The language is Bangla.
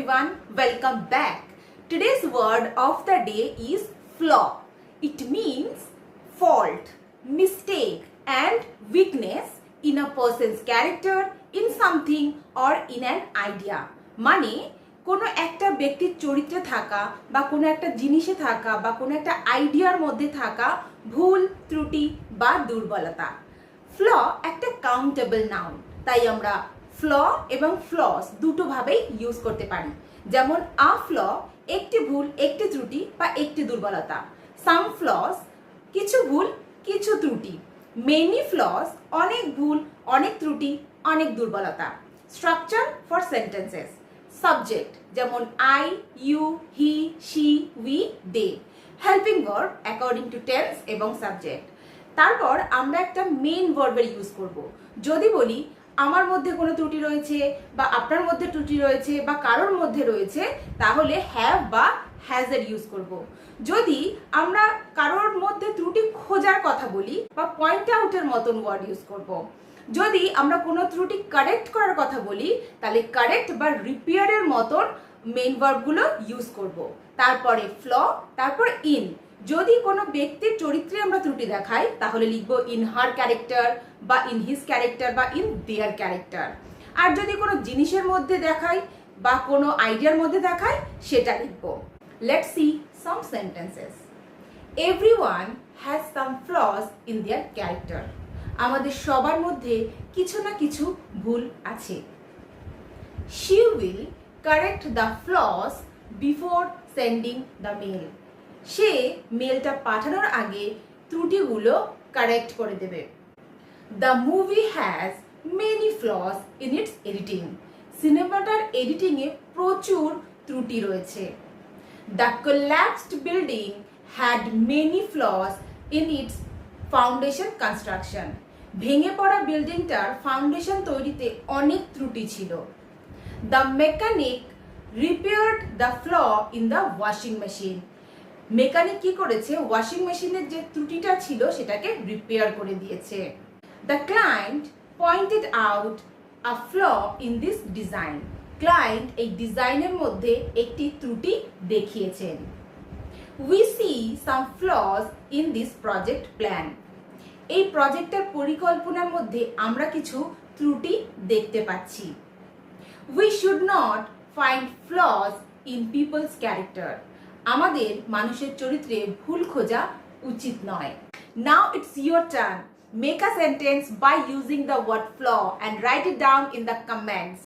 everyone, welcome back. Today's word of the day is flaw. It means fault, mistake and weakness in a person's character, in something or in an idea. মানে কোনো একটা ব্যক্তির চরিত্রে থাকা বা কোনো একটা জিনিসে থাকা বা কোনো একটা আইডিয়ার মধ্যে থাকা ভুল, ত্রুটি বা দুর্বলতা। ফ্ল একটা কাউন্টেবল নাউন, তাই আমরা ফ্ল এবং ফ্লস দুটো ভাবেই ইউজ করতে পারি। যেমন আ ফ্ল একটি ভুল, একটি ত্রুটি বা একটি দুর্বলতা। সাম ফ্লস কিছু ভুল, কিছু ত্রুটি। মেনি ফ্লস অনেক ভুল, অনেক ত্রুটি, অনেক দুর্বলতা। Structure for sentences. সাবজেক্ট যেমন I, you, he, she, we, they. Helping verb according to tense এবং সাবজেক্ট। তারপর আমরা একটা মেইন ভার্বের ইউজ করব। যদি বলি আমার মধ্যে কোনো ত্রুটি রয়েছে বা আপনার মধ্যে ত্রুটি রয়েছে বা কারোর মধ্যে রয়েছে, তাহলে হ্যাভ বা হ্যাজ এর ইউজ করব। যদি আমরা কারোর মধ্যে ত্রুটি খোঁজার কথা বলি বা পয়েন্ট আউটের মতন ওয়ার্ড ইউজ করব। যদি আমরা কোনো ত্রুটি কারেক্ট করার কথা বলি, তাহলে কারেক্ট বা রিপেয়ারের মতন মেইন ভার্বগুলো ইউজ করব। তারপরে ফ্ল, তারপর ইন। যদি কোনো ব্যক্তির চরিত্রে আমরা ত্রুটি দেখাই, তাহলে লিখবো ইন হার ক্যারেক্টার বা ইন হিজ ক্যারেক্টার বা ইন দেয়ার ক্যারেক্টার। আর যদি কোনো জিনিসের মধ্যে দেখাই বা কোনো আইডিয়ার মধ্যে দেখাই, সেটা লিখবো। Let's see some sentences. Everyone has some flaws in their character. আমাদের সবার মধ্যে কিছু না কিছু ভুল আছে। She will correct the flaws before sending the mail. সে মেলটা পাঠানোর আগে ত্রুটিগুলো কারেক্ট করে দেবে। The movie has many flaws in its editing. সিনেমাটার এডিটিংয়ে প্রচুর ত্রুটি রয়েছে। The collapsed building had many flaws in its foundation construction. ভেঙে পড়া বিল্ডিংটার ফাউন্ডেশন তৈরিতে অনেক ত্রুটি ছিল। The mechanic repaired the flaw in the washing machine. Mechanic কি করেছে, ওয়াশিং মেশিনের যে ত্রুটিটা ছিল সেটাকে রিপেয়ার করে দিয়েছে। The client pointed out a flaw in this design. Client এই ডিজাইনের মধ্যে একটি ত্রুটি দেখিয়েছেন। We see some flaws in this project plan. এই প্রজেক্টের পরিকল্পনার মধ্যে আমরা কিছু ত্রুটি দেখতে পাচ্ছি। We should not find flaws in people's character. আমাদের মানুষের চরিত্রে ভুল খোঁজা উচিত নয়। Now it's your turn. Make a sentence by using the word flaw and write it down in the comments.